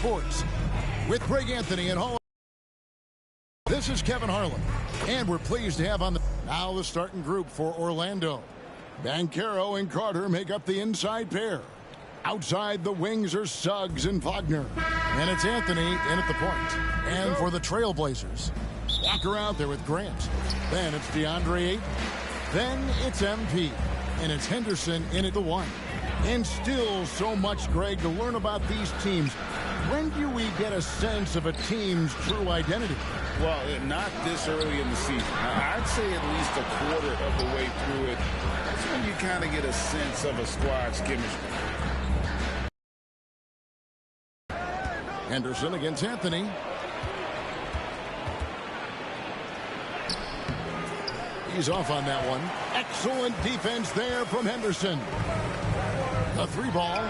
Sports with Greg Anthony and Hall. This is Kevin Harlan, and we're pleased to have on now the starting group for Orlando. Banchero and Carter make up the inside pair. Outside the wings are Suggs and Wagner. And it's Anthony in at the point. And for the Trailblazers, Walker out there with Grant. Then it's DeAndre Ayton. Then it's MP. And it's Henderson in at the one. And still so much, Greg, to learn about these teams. When do we get a sense of a team's true identity? Well, not this early in the season. I'd say at least a quarter of the way through it. That's when you kind of get a sense of a squad's chemistry. Henderson against Anthony. He's off on that one. Excellent defense there from Henderson. A three ball.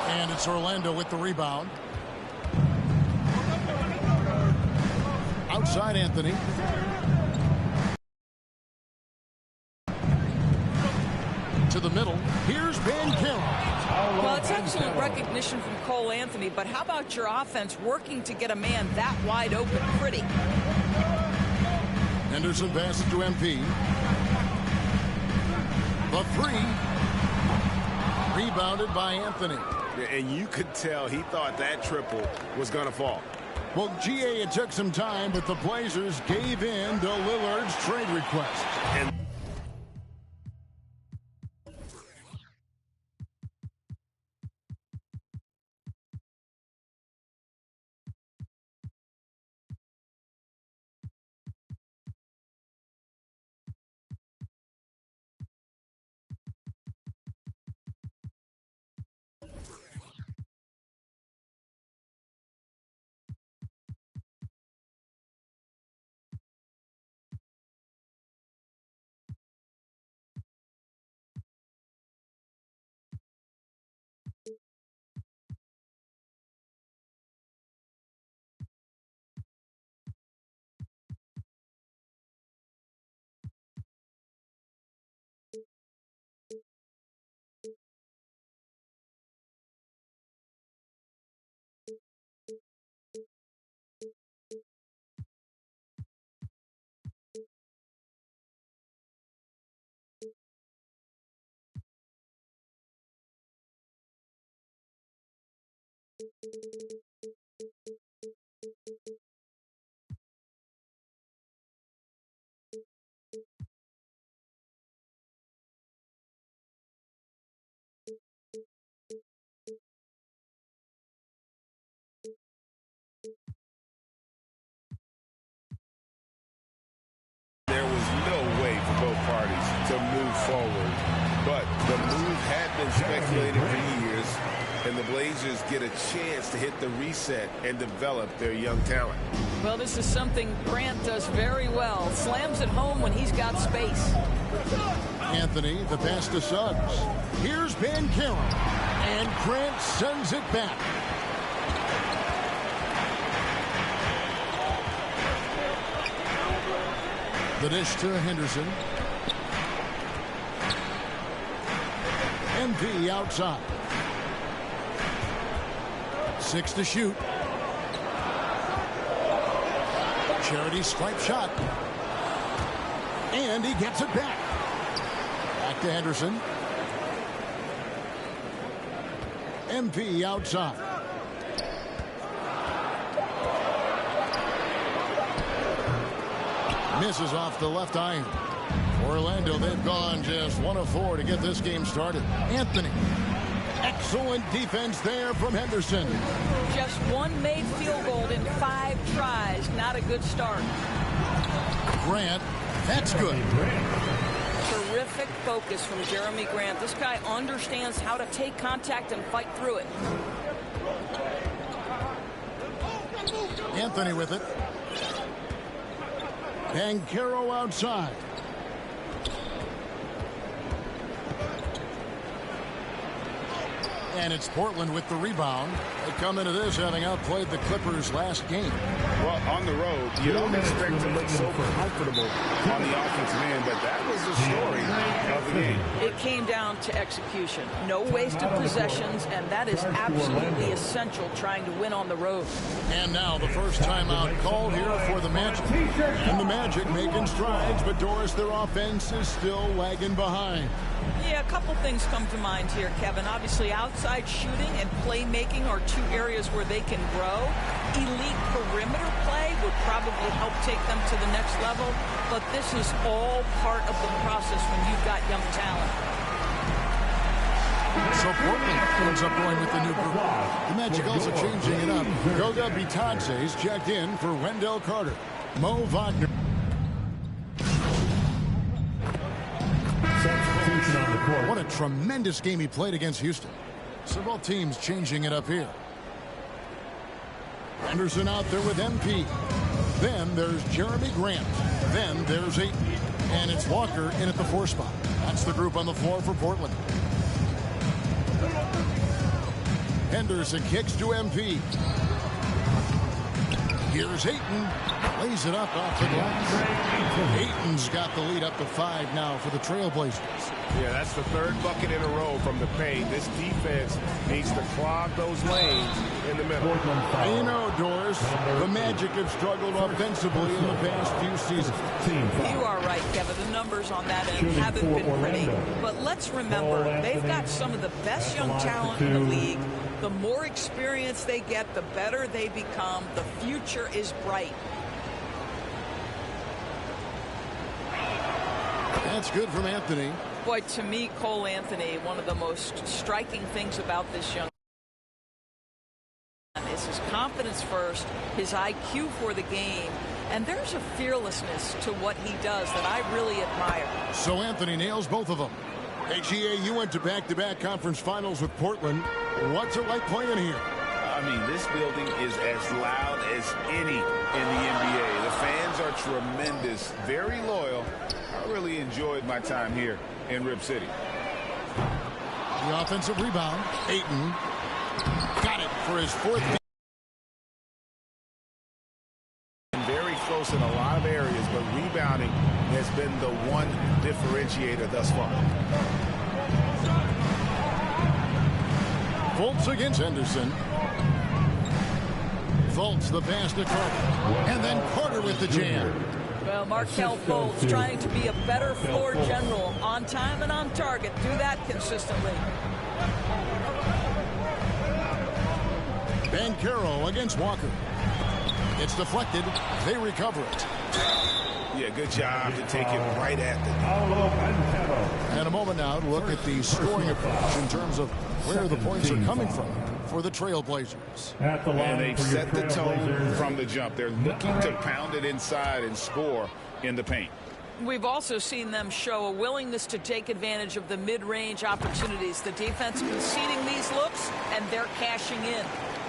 And it's Orlando with the rebound. Outside Anthony. To the middle. Here's Banchero. Well, it's excellent recognition from Cole Anthony, but how about your offense working to get a man that wide open pretty? Henderson passes to MP. The three. Rebounded by Anthony. And you could tell he thought that triple was going to fall. Well, GA, it took some time, but the Blazers gave in to Lillard's trade request. And there was no way for both parties to move forward. But the move had been speculated for years, and the Blazers get a chance to hit the reset and develop their young talent. Well, this is something Grant does very well. Slams it home when he's got space. Anthony, the pass to Suggs. Here's Banchero. And Grant sends it back. The dish to Henderson. MP outside. 6 to shoot. Charity stripe shot. And he gets it back. Back to Henderson. MP outside. Misses off the left iron. Orlando, they've gone just 1 of 4 to get this game started. Anthony. Excellent defense there from Henderson. Just one made field goal in 5 tries. Not a good start. Grant, that's good. Terrific focus from Jeremy Grant. This guy understands how to take contact and fight through it. Anthony with it. Banchero outside. And it's Portland with the rebound. They come into this having outplayed the Clippers last game. Well, on the road, you don't expect to look so comfortable on the offensive end, but that was the story of the game. It came down to execution. No wasted possessions, and that is absolutely essential trying to win on the road. And now the first timeout called here for the Magic. And the Magic making strides, but Doris, their offense is still lagging behind. Yeah, a couple things come to mind here, Kevin. Obviously, outside shooting and playmaking are two areas where they can grow. Elite perimeter play would probably help take them to the next level, but this is all part of the process when you've got young talent. So Portland ends up going with the new group. The Magic also changing it up. Goga Bitadze's checked in for Wendell Carter. Mo Wagner. What a tremendous game he played against Houston. Several teams changing it up here. Henderson out there with MP. Then there's Jeremy Grant. Then there's Ayton. And it's Walker in at the 4 spot. That's the group on the floor for Portland. Henderson kicks to MP. Here's Ayton. Lays it up off the glass. Ayton's got the lead up to 5 now for the Trailblazers. Yeah, that's the 3rd bucket in a row from the paint. This defense needs to clog those lanes in the middle. You know, Doris, the Magic have struggled offensively in the past few seasons. You are right, Kevin. The numbers on that end haven't been pretty. But let's remember, they've got some of the best young talent in the league. The more experience they get, the better they become. The future is bright. That's good from Anthony. Boy, to me, Cole Anthony, one of the most striking things about this young man is his confidence first, his IQ for the game, and there's a fearlessness to what he does that I really admire. So Anthony nails both of them. Hey, GA, you went to back-to-back conference finals with Portland. What's it like playing here? I mean, this building is as loud as any in the NBA. The fans are tremendous, very loyal. I really enjoyed my time here in Rip City. The offensive rebound. Ayton got it for his 4th game. Very close in a lot of areas, but rebounding has been the one differentiator thus far. Fultz against Henderson. Fultz the pass to Carter. And then Carter with the jam. Well, Markelle Fultz trying to be a better floor general, on time and on target. Do that consistently. Banchero against Walker. It's deflected. They recover it. Yeah, good job to take it right at them. And a moment now to look at the scoring approach in terms of where the points are coming from for the Trailblazers. And they've set the tone from the jump. They're looking to pound it inside and score in the paint. We've also seen them show a willingness to take advantage of the mid-range opportunities. The defense conceding these looks, and they're cashing in.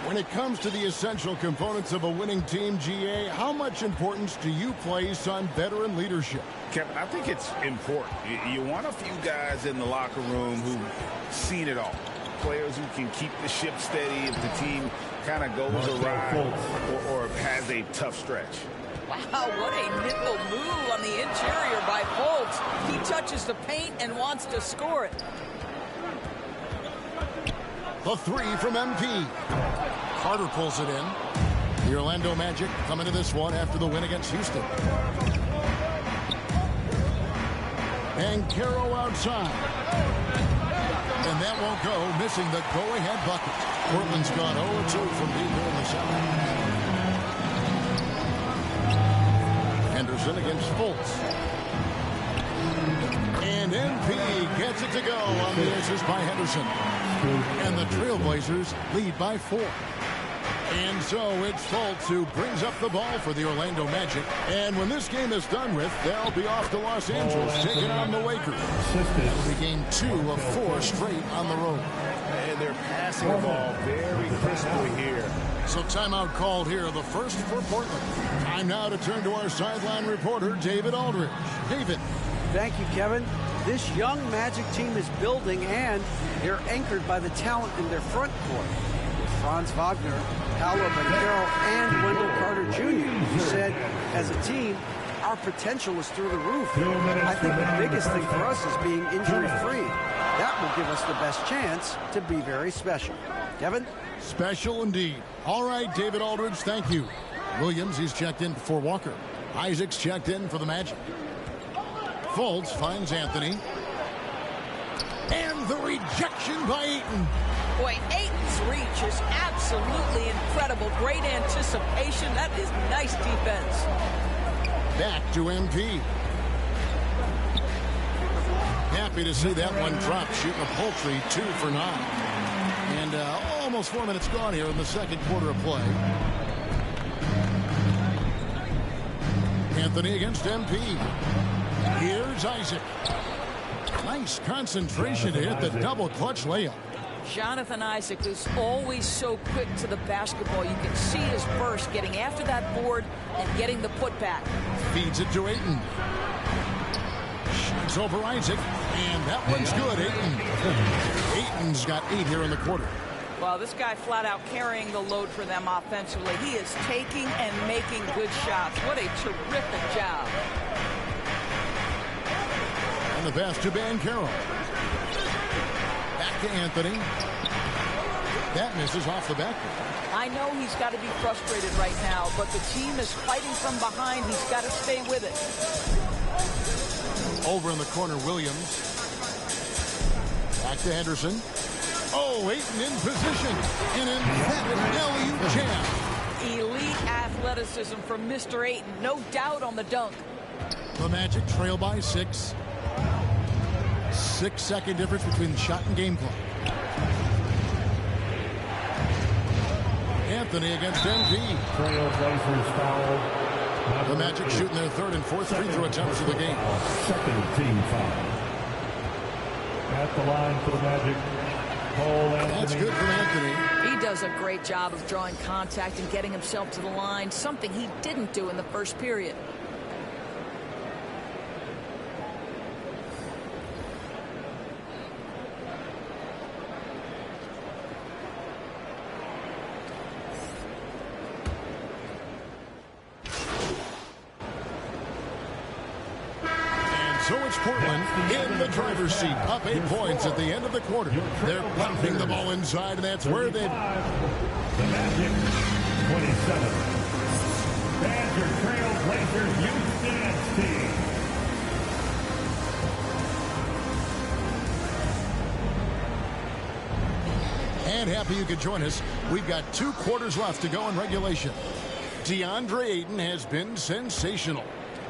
When it comes to the essential components of a winning team, GA, how much importance do you place on veteran leadership? Kevin, I think it's important. You want a few guys in the locker room who've seen it all. Players who can keep the ship steady if the team kind of goes awry or has a tough stretch. Wow, what a nickel move on the interior by Fultz. He touches the paint and wants to score it. The 3 from MP. Carter pulls it in. The Orlando Magic coming to this one after the win against Houston. And Caro outside. And that won't go, missing the go-ahead bucket. Portland's gone 0-2 from deep here in the 7th. Henderson against Fultz. And MP gets it to go on the assist by Henderson. And the Trailblazers lead by 4. And so it's Fultz who brings up the ball for the Orlando Magic. And when this game is done with, they'll be off to Los Angeles taking on the Lakers. That'll be game 2 of 4 straight on the road. And they're passing the ball very crisply here. So timeout called here, the first for Portland. Time now to turn to our sideline reporter, David Aldridge. David. Thank you, Kevin. This young Magic team is building, and they're anchored by the talent in their front court. With Franz Wagner, Paolo Banchero, and Wendell Carter Jr. He said, as a team, our potential is through the roof. I think the biggest thing for us is being injury-free. That will give us the best chance to be very special. Kevin? Special indeed. All right, David Aldridge, thank you. Williams, he's checked in for Walker. Isaacs checked in for the Magic. Fultz finds Anthony. And the rejection by Ayton. Boy, Ayton's reach is absolutely incredible. Great anticipation. That is nice defense. Back to MP. Happy to see that one drop, shooting a paltry 2 for 9. And almost 4 minutes gone here in the second quarter of play. Anthony against MP. Here's Isaac. Nice concentration to hit the double clutch layup. Jonathan Isaac is always so quick to the basketball. You can see his burst getting after that board and getting the putback. Feeds it to Ayton. Shoots over Isaac, and that one's good. Ayton's got 8 here in the quarter. Well, this guy flat out carrying the load for them offensively. He is taking and making good shots. What a terrific job. And the pass to Banchero. Back to Anthony. That misses off the backboard. I know he's got to be frustrated right now, but the team is fighting from behind. He's got to stay with it. Over in the corner, Williams. Back to Henderson. Oh, Ayton in position. An emphatic alley-oop jam. Elite athleticism from Mr. Ayton. No doubt on the dunk. The Magic trail by 6. 6-second difference between the shot and game clock. Anthony against MP. Trailblazers foul. The Magic shooting their 3rd and 4th free throw attempts of the game. Second team foul. At the line for the Magic. That's good from Anthony. He does a great job of drawing contact and getting himself to the line, something he didn't do in the first period. So it's Portland in the driver's seat, up 8 points at the end of the quarter. They're pounding the ball inside, and that's where they... The Magic, 27. Badger Trailblazers Youth Dance Team. And happy you could join us. We've got 2 quarters left to go in regulation. DeAndre Ayton has been sensational.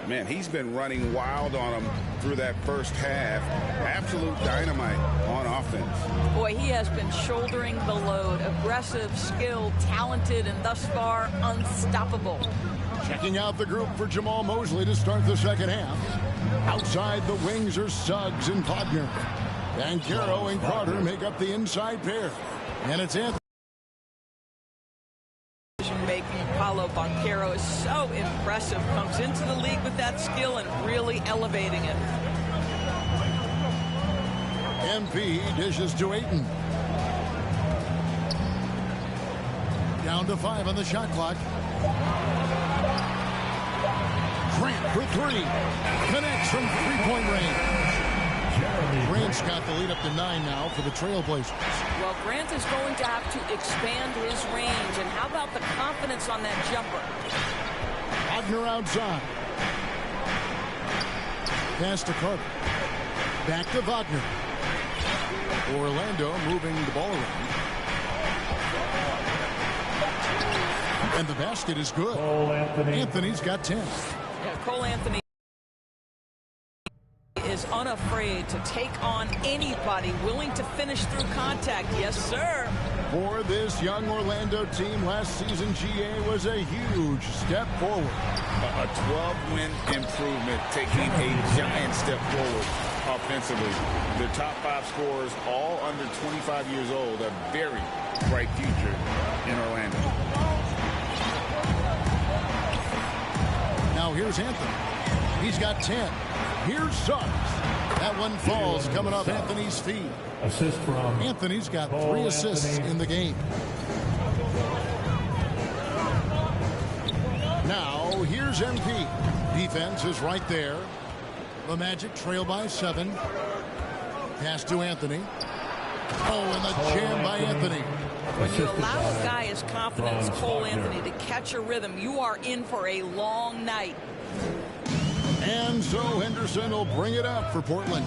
Man, he's been running wild on him through that first half. Absolute dynamite on offense. Boy, he has been shouldering the load. Aggressive, skilled, talented, and thus far unstoppable. Checking out the group for Jamal Mosley to start the second half. Outside the wings are Suggs and Wagner. Banchero and Carter make up the inside pair. And it's Anthony. Making Paolo Banchero is so impressive. Comes into the league with that skill and really elevating it. MP dishes to Ayton. Down to 5 on the shot clock. Grant for 3. Connects from 3-point range. Grant's got the lead up to 9 now for the Trailblazers. Well, Grant is going to have to expand his range. And how about the confidence on that jumper? Wagner outside. Pass to Carter. Back to Wagner. Orlando moving the ball around. And the basket is good. Cole Anthony. Anthony's got 10. Yeah, Cole Anthony is unafraid to take on anybody, willing to finish through contact. Yes, sir. For this young Orlando team, last season GA was a huge step forward. A 12-win improvement, taking a giant step forward offensively. Their top 5 scorers, all under 25 years old, a very bright future in Orlando. Now here's Anthony. He's got 10. Here's Suggs. That one falls coming off Anthony's feet. Assist from Anthony's got Cole 3 assists Anthony. in the game. Now, here's MP. Defense is right there. The Magic trail by 7. Pass to Anthony. Oh, and the jam by Anthony. When you allow a guy as confident as Cole Anthony to catch a rhythm, you are in for a long night. And so Henderson will bring it up for Portland.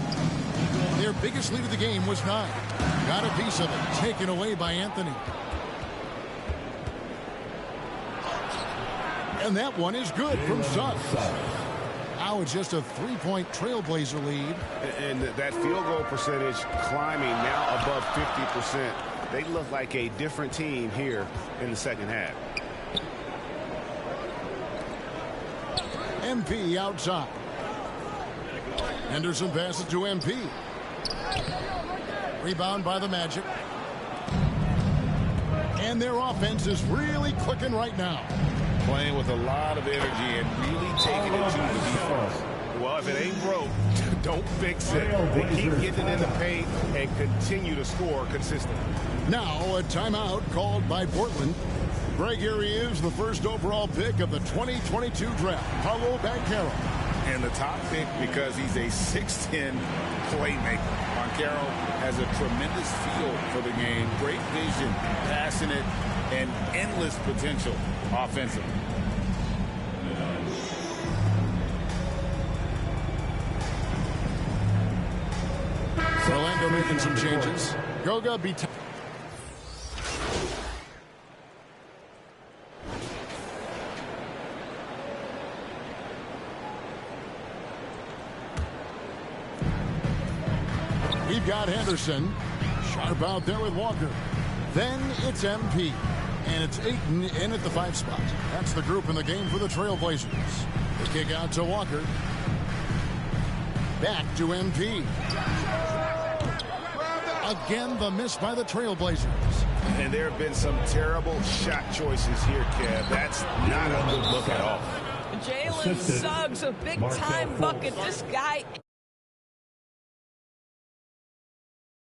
Their biggest lead of the game was 9. Got a piece of it, taken away by Anthony. And that one is good from Suggs. Now it's just a 3-point Trailblazer lead. And that field goal percentage climbing now above 50%. They look like a different team here in the second half. MP outside. Henderson passes to MP. Rebound by the Magic. And their offense is really clicking right now. Playing with a lot of energy and really taking it to the defense. Well, if it ain't broke, don't fix it. They keep getting in the paint and continue to score consistently. Now a timeout called by Portland. Greg, here he is, the first overall pick of the 2022 draft, Paolo Banchero. And the top pick because he's a 6'10 playmaker. Banchero has a tremendous feel for the game, great vision, passionate, and endless potential offensively. Orlando making some changes. Goga beat. We've got Henderson. Sharp out there with Walker. Then it's MP. And it's Ayton in at the 5 spot. That's the group in the game for the Trailblazers. The kick out to Walker. Back to MP. Again, the miss by the Trailblazers. And there have been some terrible shot choices here, Kev. That's not a good look at all. Jalen Suggs, a big-time bucket. This guy